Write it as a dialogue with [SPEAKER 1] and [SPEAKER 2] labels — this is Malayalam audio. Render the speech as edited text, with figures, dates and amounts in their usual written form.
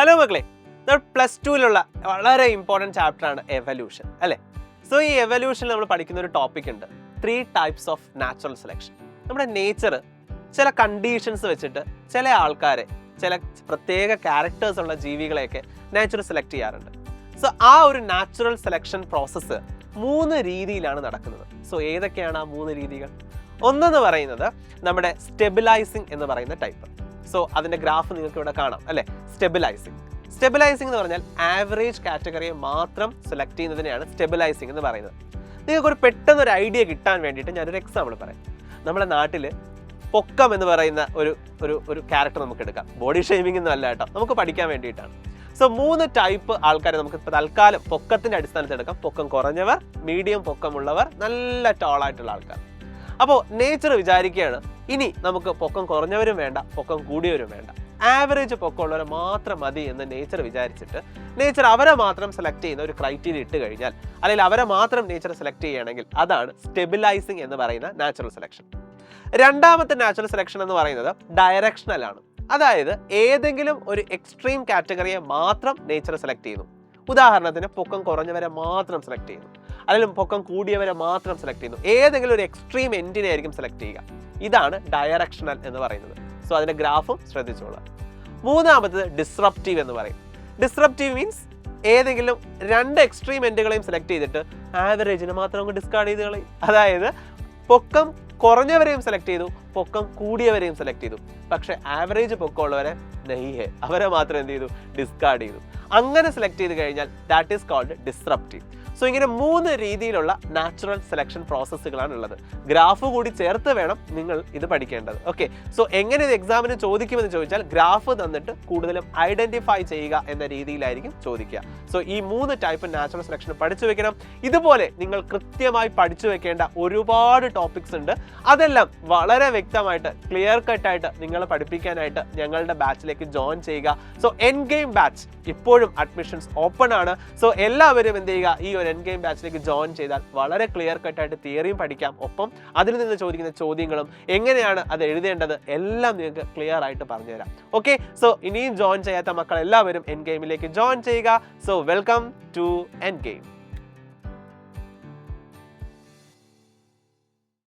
[SPEAKER 1] ഹലോ മക്കളെ, പ്ലസ് ടുവിലുള്ള വളരെ ഇമ്പോർട്ടൻറ്റ് ചാപ്റ്ററാണ് എവല്യൂഷൻ അല്ലേ. സോ ഈ എവല്യൂഷനിൽ നമ്മൾ പഠിക്കുന്ന ഒരു ടോപ്പിക് ഉണ്ട്, 3 ടൈപ്സ് ഓഫ് നാച്ചുറൽ സെലക്ഷൻ. നമ്മുടെ നേച്ചർ ചില കണ്ടീഷൻസ് വെച്ചിട്ട് ചില ആൾക്കാരെ, ചില പ്രത്യേക ക്യാരക്ടേഴ്സ് ഉള്ള ജീവികളെയൊക്കെ നേച്ചർ സെലക്ട് ചെയ്യാറുണ്ട്. സോ ആ ഒരു നാച്ചുറൽ സെലക്ഷൻ പ്രോസസ്സ് 3 രീതിയിലാണ് നടക്കുന്നത്. സോ ഏതൊക്കെയാണ് ആ 3 രീതികൾ? ഒന്നെന്ന് പറയുന്നത് നമ്മുടെ സ്റ്റെബിലൈസിങ് എന്ന് പറയുന്ന ടൈപ്പ്. സോ അതിൻ്റെ ഗ്രാഫ് നിങ്ങൾക്ക് ഇവിടെ കാണാം അല്ലേ. സ്റ്റെബിലൈസിങ് എന്ന് പറഞ്ഞാൽ ആവറേജ് കാറ്റഗറിയെ മാത്രം സെലക്ട് ചെയ്യുന്നതിനെയാണ് സ്റ്റെബിലൈസിങ് എന്ന് പറയുന്നത്. നിങ്ങൾക്കൊരു പെട്ടെന്നൊരു ഐഡിയ കിട്ടാൻ വേണ്ടിയിട്ട് ഞാനൊരു എക്സാമ്പിൾ പറയാം. നമ്മുടെ നാട്ടിൽ പൊക്കം എന്ന് പറയുന്ന ഒരു ക്യാരക്ടർ നമുക്ക് എടുക്കാം. ബോഡി ഷെയ്മിംഗ് ഒന്നും അല്ല കേട്ടോ, നമുക്ക് പഠിക്കാൻ വേണ്ടിയിട്ടാണ്. സോ 3 ടൈപ്പ് ആൾക്കാരെ നമുക്ക് ഇപ്പോൾ തൽക്കാലം പൊക്കത്തിൻ്റെ അടിസ്ഥാനത്തിൽ എടുക്കാം. പൊക്കം കുറഞ്ഞവർ, മീഡിയം പൊക്കമുള്ളവർ, നല്ല ടോളായിട്ടുള്ള ആൾക്കാർ. അപ്പോൾ നേച്ചർ വിചാരിക്കുകയാണ്, ഇനി നമുക്ക് പൊക്കം കുറഞ്ഞവരും വേണ്ട, പൊക്കം കൂടിയവരും വേണ്ട, ആവറേജ് പൊക്കമുള്ളവരെ മാത്രം മതി എന്ന് നേച്ചർ വിചാരിച്ചിട്ട് നേച്ചർ അവരെ മാത്രം സെലക്ട് ചെയ്യുന്ന ഒരു ക്രൈറ്റീരിയ ഇട്ട് കഴിഞ്ഞാൽ, അല്ലെങ്കിൽ അവരെ മാത്രം നേച്ചർ സെലക്ട് ചെയ്യുകയാണെങ്കിൽ അതാണ് സ്റ്റെബിലൈസിങ് എന്ന് പറയുന്ന നാച്ചുറൽ സെലക്ഷൻ. രണ്ടാമത്തെ നാച്ചുറൽ സെലക്ഷൻ എന്ന് പറയുന്നത് ഡയറക്ഷണൽ ആണ്. അതായത് ഏതെങ്കിലും ഒരു എക്സ്ട്രീം കാറ്റഗറിയെ മാത്രം നേച്ചർ സെലക്ട് ചെയ്യുന്നു. ഉദാഹരണത്തിന് പൊക്കം കുറഞ്ഞവരെ മാത്രം സെലക്ട് ചെയ്യുന്നു, അല്ലെങ്കിൽ പൊക്കം കൂടിയവരെ മാത്രം സെലക്ട് ചെയ്യുന്നു. ഏതെങ്കിലും ഒരു എക്സ്ട്രീം എൻഡിനെ ആയിരിക്കും സെലക്ട് ചെയ്യുക. ഇതാണ് ഡയറക്ഷണൽ എന്ന് പറയുന്നത്. സോ അതിൻ്റെ ഗ്രാഫും ശ്രദ്ധിച്ചോളാം. മൂന്നാമത്തത് ഡിസ്റപ്റ്റീവ് എന്ന് പറയും. ഡിസ്റപ്റ്റീവ് മീൻസ് ഏതെങ്കിലും 2 എക്സ്ട്രീം എൻഡുകളെയും സെലക്ട് ചെയ്തിട്ട് ആവറേജിന് മാത്രം അങ്ങ് ഡിസ്കാർഡ് ചെയ്ത് കളയും. അതായത് പൊക്കം കുറഞ്ഞവരെയും സെലക്ട് ചെയ്തു, പൊക്കം കൂടിയവരെയും സെലക്ട് ചെയ്തു, പക്ഷെ ആവറേജ് പൊക്കമുള്ളവരെ നഹിഹേ, അവരെ മാത്രം എന്ത് ചെയ്തു? ഡിസ്കാർഡ് ചെയ്തു. അങ്ങനെ സെലക്ട് ചെയ്ത് കഴിഞ്ഞാൽ that is called disruptive. So ഇങ്ങനെ 3 രീതിയിലുള്ള നാച്ചുറൽ സെലക്ഷൻ പ്രോസസ്സുകളാണ് ഉള്ളത്. ഗ്രാഫ് കൂടി ചേർത്ത് വേണം നിങ്ങൾ ഇത് പഠിക്കേണ്ടത്. ഓക്കെ, സോ എങ്ങനെ ഇത് എക്സാമിന് ചോദിക്കുമെന്ന് ചോദിച്ചാൽ ഗ്രാഫ് തന്നിട്ട് കൂടുതലും ഐഡന്റിഫൈ ചെയ്യുക എന്ന രീതിയിലായിരിക്കും ചോദിക്കുക. സോ ഈ 3 ടൈപ്പ് നാച്ചുറൽ സെലക്ഷൻ പഠിച്ചു വെക്കണം. ഇതുപോലെ നിങ്ങൾ കൃത്യമായി പഠിച്ചു വെക്കേണ്ട ഒരുപാട് ടോപ്പിക്സ് ഉണ്ട്. അതെല്ലാം വളരെ വ്യക്തമായിട്ട് ക്ലിയർ കട്ടായിട്ട് നിങ്ങളെ പഠിപ്പിക്കാനായിട്ട് ഞങ്ങളുടെ ബാച്ചിലേക്ക് ജോയിൻ ചെയ്യുക. സോ എൻഡ് ഗെയിം ബാച്ച് ഇപ്പോഴും അഡ്മിഷൻസ് ഓപ്പൺ ആണ്. സോ എല്ലാവരും എന്ത് ചെയ്യുക, ഈ ഒരു എൻഡ് ഗെയിം ബാച്ചിലേക്ക് ജോയിൻ ചെയ്താൽ വളരെ ക്ലിയർ കട്ടായിട്ട് തിയറിയും പഠിക്കാം. ഒപ്പം അതിൽ നിന്ന് ചോദിക്കുന്ന ചോദ്യങ്ങളും എങ്ങനെയാണ് അത് എഴുതേണ്ടത് എല്ലാം നിങ്ങൾക്ക് ക്ലിയർ ആയിട്ട് പറഞ്ഞുതരാം. ഓക്കെ, സോ ഇനിയും ജോയിൻ ചെയ്യാത്ത മക്കൾ എല്ലാവരും എൻഡ് ഗെയിമിലേക്ക് ജോയിൻ ചെയ്യുക. So welcome to end game.